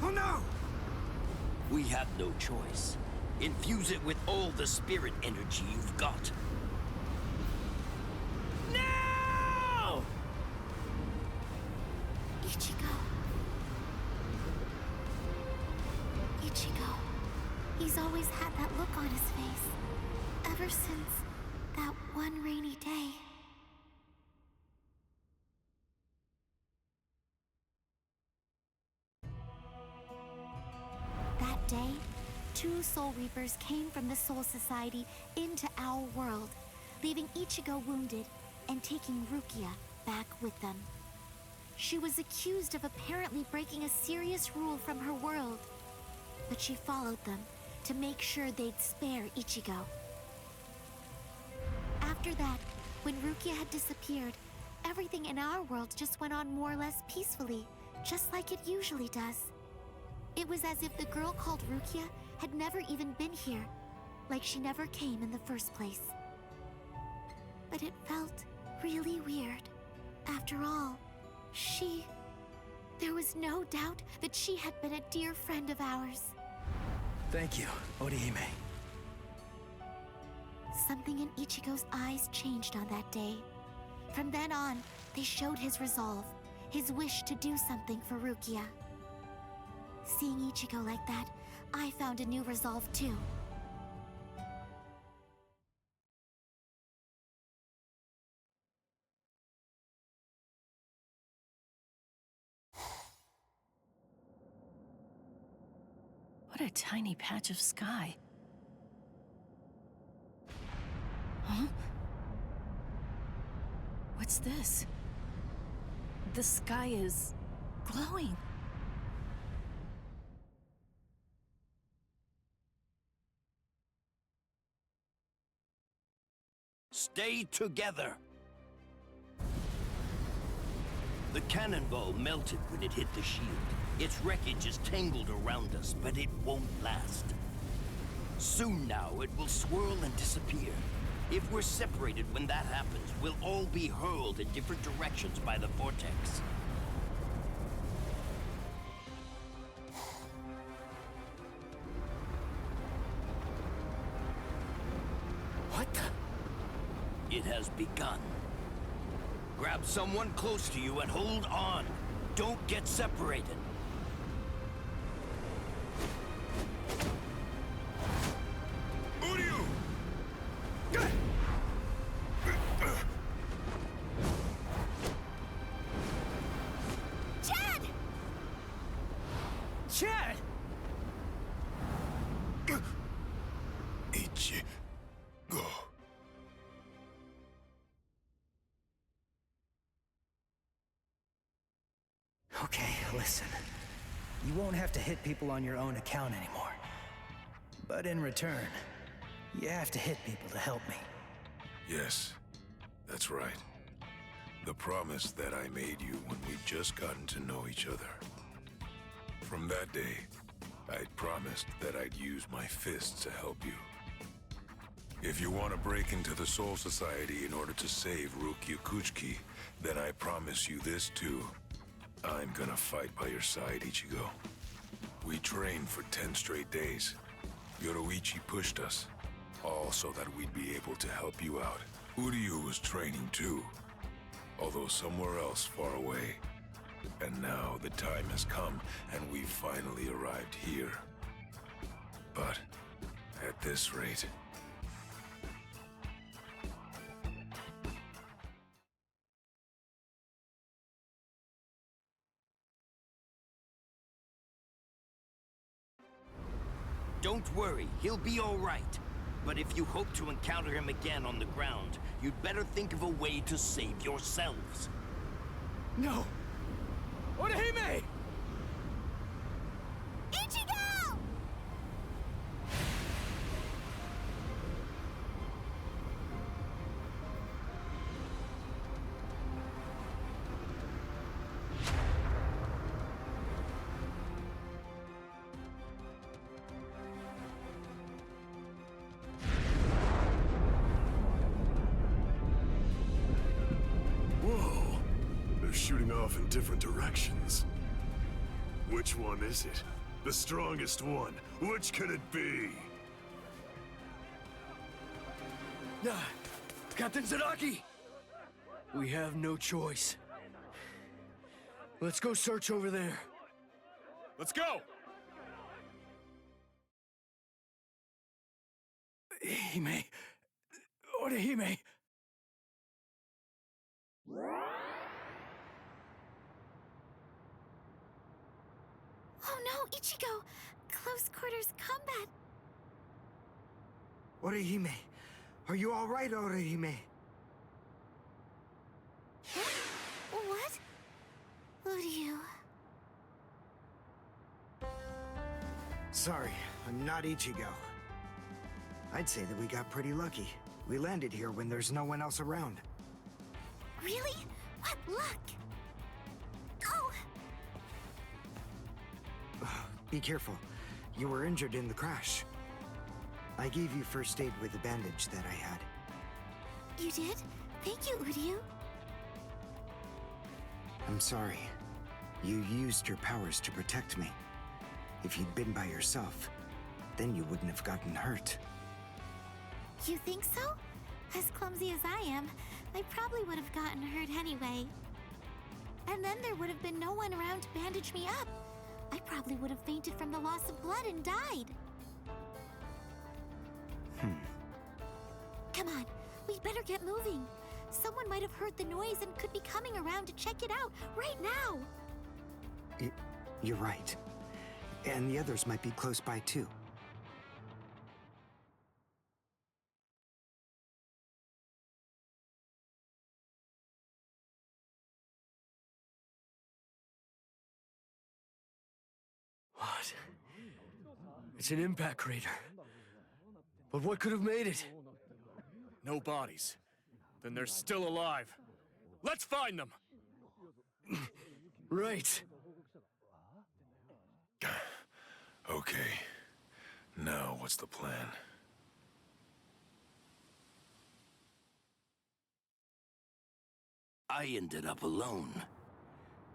Oh no! We have no choice. Infuse it with all the spirit energy you've got. Now! Ichigo. Ichigo. He's always had that look on his face. Ever since that one rainy day. That day, 2 Soul Reapers came from the Soul Society into our world, leaving Ichigo wounded and taking Rukia back with them. She was accused of apparently breaking a serious rule from her world, but she followed them to make sure they'd spare Ichigo. After that, when Rukia had disappeared, everything in our world just went on more or less peacefully, just like it usually does. It was as if the girl called Rukia had never even been here, like she never came in the first place. But it felt really weird. After all, there was no doubt that she had been a dear friend of ours. Thank you, Orihime. Something in Ichigo's eyes changed on that day. From then on, they showed his resolve, his wish to do something for Rukia. Seeing Ichigo like that, I found a new resolve too. What a tiny patch of sky. Huh? What's this? The sky is glowing. Stay together. The cannonball melted when it hit the shield. Its wreckage is tangled around us, but it won't last. Soon now, it will swirl and disappear. If we're separated when that happens, we'll all be hurled in different directions by the vortex. What the? It has begun. Grab someone close to you and hold on. Don't get separated. Uryu! Chad! Chad! Ichigo. Okay, listen. You won't have to hit people on your own account anymore. But in return, you have to hit people to help me. Yes, that's right. The promise that I made you when we'd just gotten to know each other. From that day, I'd promised that I'd use my fists to help you. If you want to break into the Soul Society in order to save Rukia Kuchiki, then I promise you this too. I'm gonna fight by your side, Ichigo. We trained for 10 straight days. Yoruichi pushed us, all so that we'd be able to help you out. Uryu was training too, although somewhere else far away. And now the time has come, and we've finally arrived here. But at this rate... Don't worry, he'll be all right. But if you hope to encounter him again on the ground, you'd better think of a way to save yourselves. No! Orihime! Ichigo! Whoa! They're shooting off in different directions. Which one is it? The strongest one. Which could it be? Captain Zaraki! We have no choice. Let's go search over there. Let's go! Hime. Orihime. Oh no, Ichigo! Close quarters combat! Orihime, are you all right, Orihime? What? Uryu... Sorry, I'm not Ichigo. I'd say that we got pretty lucky. We landed here when there's no one else around. Really? What luck? Oh! Be careful. You were injured in the crash. I gave you first aid with the bandage that I had. You did? Thank you, Uryu. I'm sorry. You used your powers to protect me. If you'd been by yourself, then you wouldn't have gotten hurt. You think so? As clumsy as I am, I probably would have gotten hurt anyway. And then there would have been no one around to bandage me up. I probably would have fainted from the loss of blood and died. Come on, we'd better get moving. Someone might have heard the noise and could be coming around to check it out right now. You're right. And the others might be close by too. What? It's an impact crater. But what could have made it? No bodies. Then they're still alive. Let's find them! Right. Okay. Now, what's the plan? I ended up alone.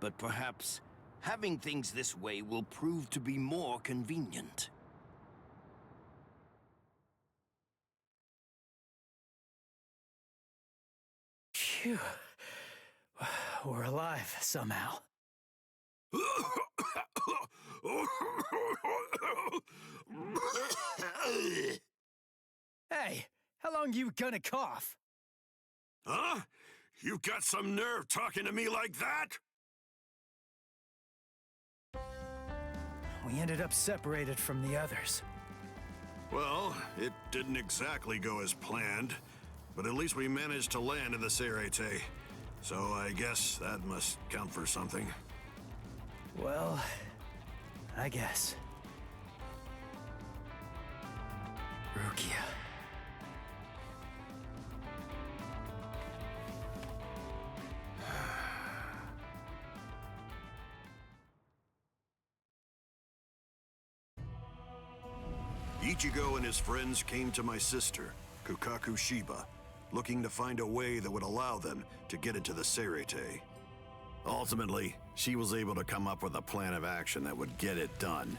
But perhaps having things this way will prove to be more convenient. Phew. We're alive, somehow. Hey, how long you gonna cough? Huh? You got some nerve talking to me like that? We ended up separated from the others. Well, it didn't exactly go as planned, but at least we managed to land in the Serete. So I guess that must count for something. Well, I guess. Rukia. Ichigo and his friends came to my sister, Kukaku Shiba, looking to find a way that would allow them to get into the Serete. Ultimately, she was able to come up with a plan of action that would get it done.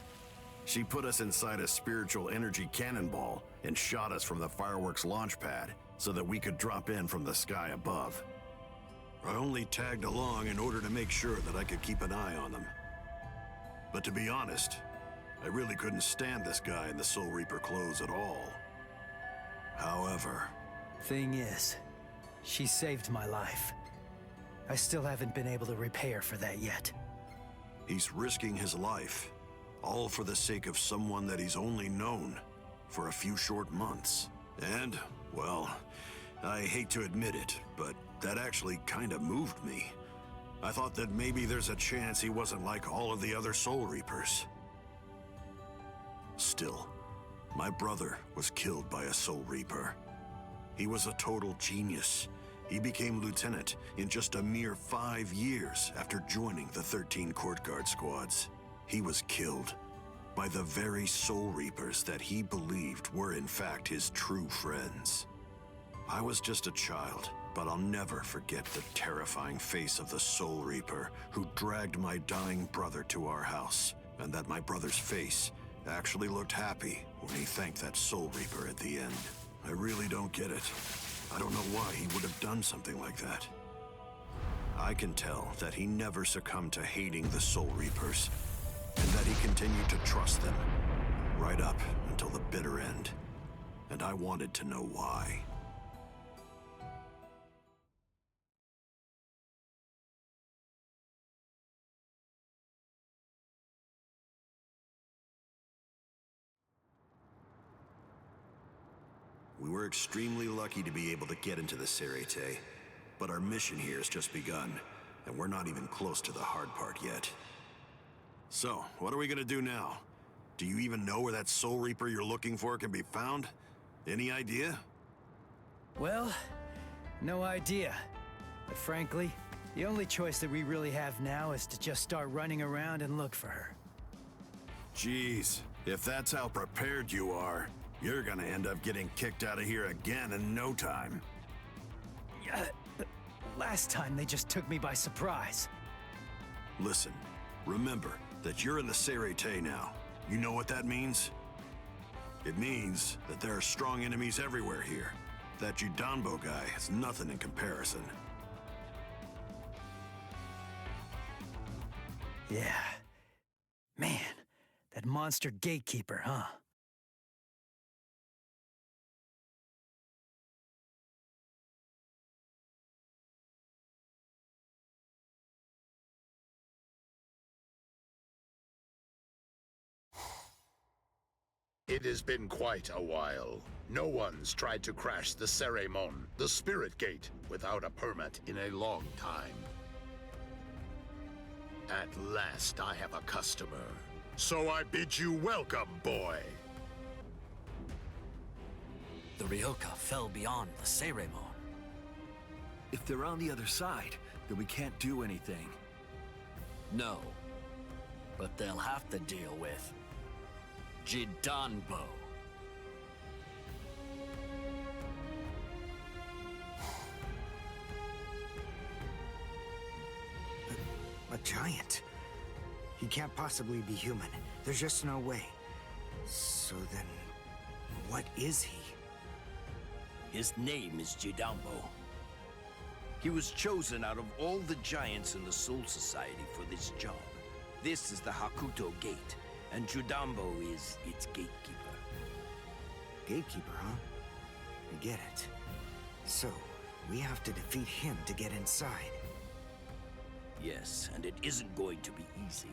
She put us inside a spiritual energy cannonball and shot us from the fireworks launch pad so that we could drop in from the sky above. I only tagged along in order to make sure that I could keep an eye on them. But to be honest, I really couldn't stand this guy in the Soul Reaper clothes at all. However... Thing is, she saved my life. I still haven't been able to repay her for that yet. He's risking his life, all for the sake of someone that he's only known for a few short months. And, well, I hate to admit it, but that actually kinda moved me. I thought that maybe there's a chance he wasn't like all of the other Soul Reapers. Still, my brother was killed by a Soul Reaper. He was a total genius. He became lieutenant in just a mere 5 years after joining the 13 Court Guard squads. He was killed by the very Soul Reapers that he believed were in fact his true friends. I was just a child, but I'll never forget the terrifying face of the Soul Reaper who dragged my dying brother to our house and that my brother's face actually looked happy when he thanked that Soul Reaper at the end. I really don't get it. I don't know why he would have done something like that. I can tell that he never succumbed to hating the Soul Reapers, and that he continued to trust them, right up until the bitter end. And I wanted to know why. We were extremely lucky to be able to get into the Serete, but our mission here has just begun, and we're not even close to the hard part yet. So, what are we gonna do now? Do you even know where that Soul Reaper you're looking for can be found? Any idea? Well, no idea. But frankly, the only choice that we really have now is to just start running around and look for her. Jeez, if that's how prepared you are, you're gonna end up getting kicked out of here again in no time. Yeah, last time they just took me by surprise. Listen, remember that you're in the Serete now. You know what that means? It means that there are strong enemies everywhere here. That Judanbo guy is nothing in comparison. Yeah. Man, that monster gatekeeper, huh? It has been quite a while. No one's tried to crash the Ceremon, the Spirit Gate, without a permit in a long time. At last I have a customer. So I bid you welcome, boy. The Ryoka fell beyond the Ceremon. If they're on the other side, then we can't do anything. No. But they'll have to deal with Judanbo. A giant? He can't possibly be human. There's just no way. So then, what is he? His name is Judanbo. He was chosen out of all the giants in the Soul Society for this job. This is the Hakuto Gate, and Judanbo is its gatekeeper. Gatekeeper, huh? I get it. So, we have to defeat him to get inside. Yes, and it isn't going to be easy.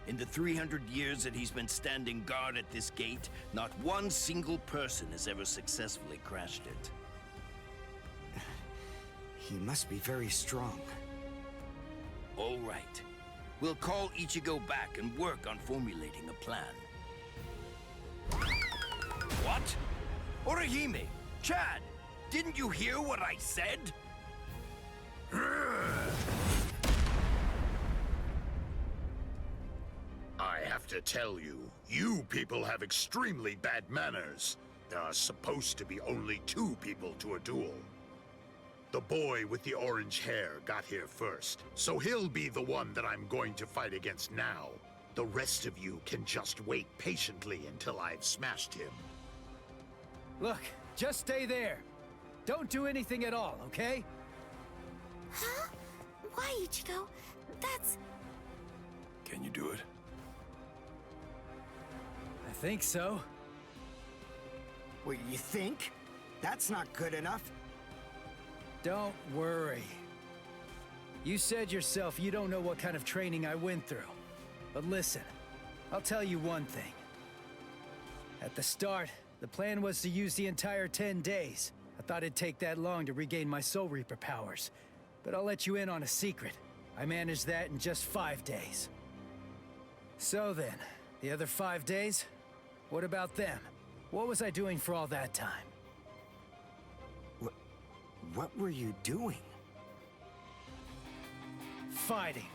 In the 300 years that he's been standing guard at this gate, not one single person has ever successfully crashed it. He must be very strong. All right. We'll call Ichigo back and work on formulating a plan. What? Orihime! Chad! Didn't you hear what I said? I have to tell you, you people have extremely bad manners. There are supposed to be only 2 people to a duel. The boy with the orange hair got here first, so he'll be the one that I'm going to fight against now. The rest of you can just wait patiently until I've smashed him. Look, just stay there. Don't do anything at all, okay? Huh? Why, Ichigo? That's... Can you do it? I think so. What, you think? That's not good enough. Don't worry. You said yourself you don't know what kind of training I went through. But listen, I'll tell you one thing. At the start, the plan was to use the entire 10 days. I thought it'd take that long to regain my Soul Reaper powers. But I'll let you in on a secret. I managed that in just 5 days. So then, the other 5 days? What about them? What was I doing for all that time? What were you doing? Fighting.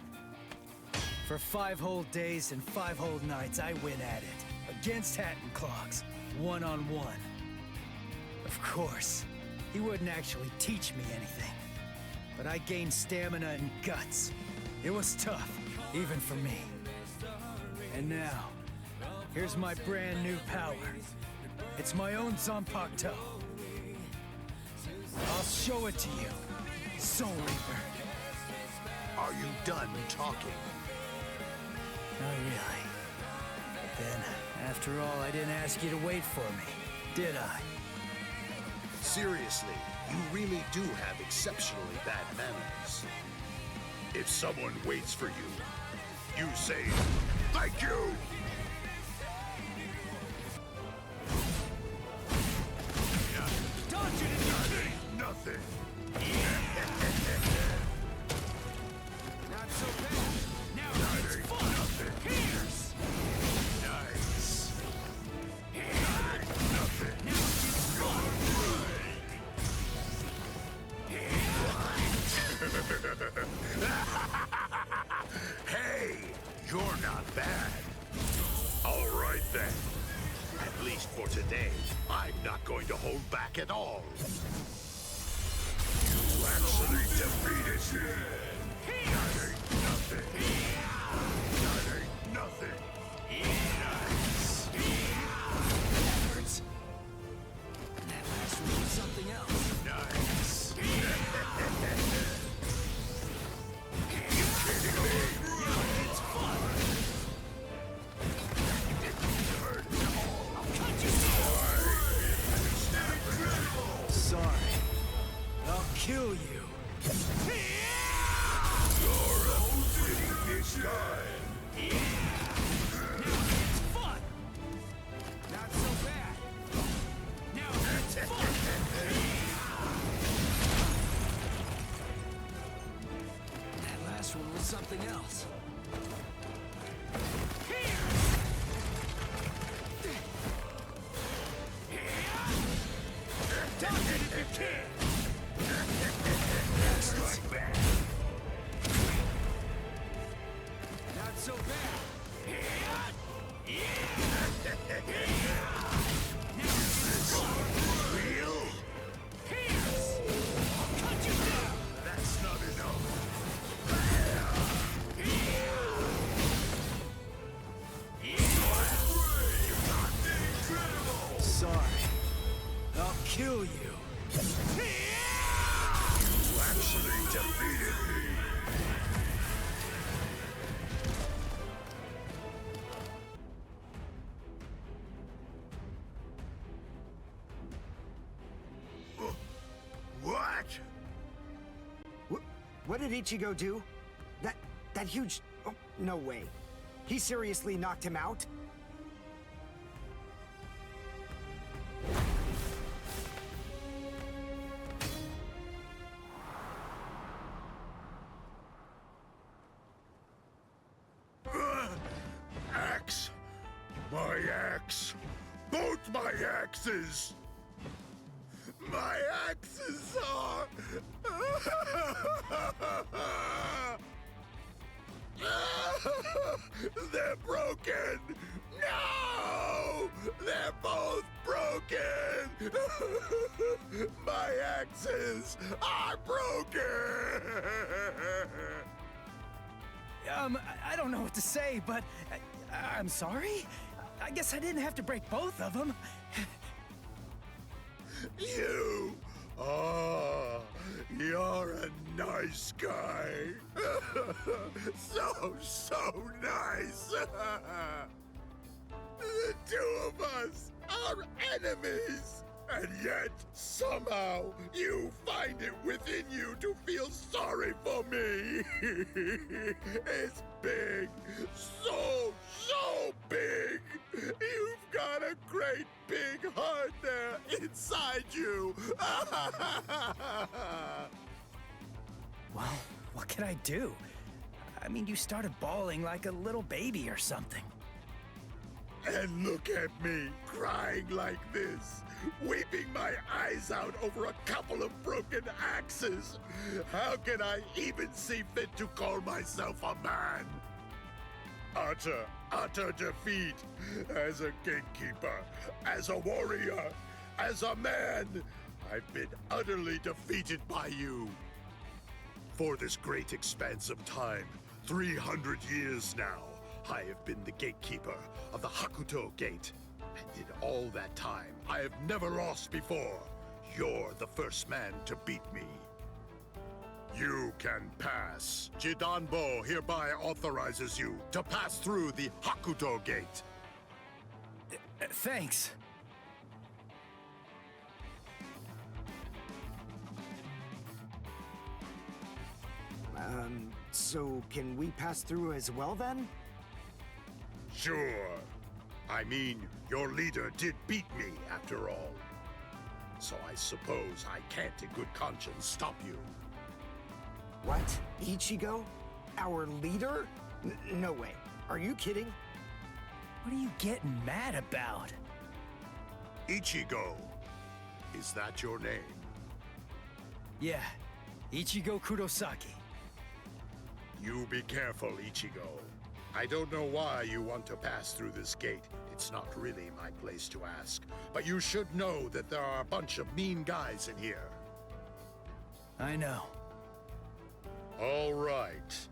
For 5 whole days and 5 whole nights, I went at it. Against Hat and Clogs. One-on-one. Of course, he wouldn't actually teach me anything. But I gained stamina and guts. It was tough, even for me. And now, here's my brand new power. It's my own Zanpakuto. I'll show it to you, Soul Reaper. Are you done talking? Not really. But then, after all, I didn't ask you to wait for me, did I? Seriously, you really do have exceptionally bad manners. If someone waits for you, you say, "Thank you!" Dodge it if you can! Nothing. Not so bad. Now it's fun. Here's. Nice. Nothing. Now it's fun. Hey, you're not bad. All right then. At least for today, I'm not going to hold back at all. You actually defeated me. That ain't nothing. That ain't nothing. Nice. That hurts. And that last one was something else. Nice. You kidding me? It's fun. Sorry. I'll kill you. You're a pretty guy. Now it's fun. Not so bad. Now it's fun. That last one was something else. Dodge it if you can! Strike back. Not so bad. Real? Cut you down! That's not enough. Sorry. I'll kill you. You actually defeated me. What? What did Ichigo do? That huge... Oh, no way. He seriously knocked him out? Axe! My axe! Both my axes! My axes are... They're broken! No! They're both broken! My axes are broken! I don't know what to say, but I'm sorry? I guess I didn't have to break both of them. You! You're a nice guy. So nice. The two of us are enemies. And yet, somehow, you find it within you to feel sorry for me. It's big. So big. You've got a great big heart there inside you. Well, what can I do? I mean, you started bawling like a little baby or something. And look at me, crying like this, weeping my eyes out over a couple of broken axes. How can I even see fit to call myself a man? Utter defeat. As a gatekeeper, as a warrior, as a man, I've been utterly defeated by you. For this great expanse of time, 300 years now, I have been the gatekeeper of the Hakuto Gate. And in all that time, I have never lost before. You're the first man to beat me. You can pass. Jidanbo hereby authorizes you to pass through the Hakuto Gate. Thanks. So can we pass through as well then? Sure. I mean, your leader did beat me after all. So I suppose I can't in good conscience stop you. What? Ichigo? Our leader? No way. Are you kidding? What are you getting mad about? Ichigo. Is that your name? Yeah, Ichigo Kurosaki. You be careful, Ichigo. I don't know why you want to pass through this gate. It's not really my place to ask. But you should know that there are a bunch of mean guys in here. I know. All right.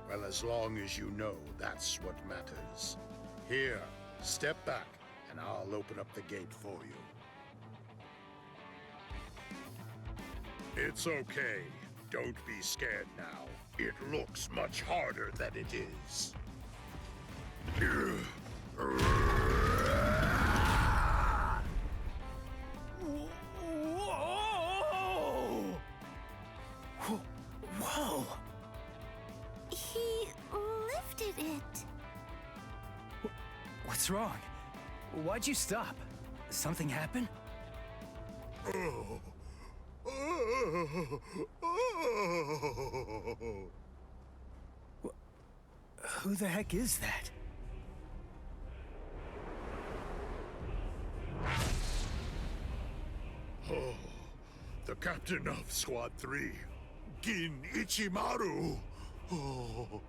Well, as long as you know, that's what matters. Here, step back, and I'll open up the gate for you. It's okay. Don't be scared now. It looks much harder than it is. Whoa! Whoa! He lifted it. What's wrong? Why'd you stop? Something happen? Who the heck is that? Oh, the captain of Squad 3, Gin Ichimaru. Oh.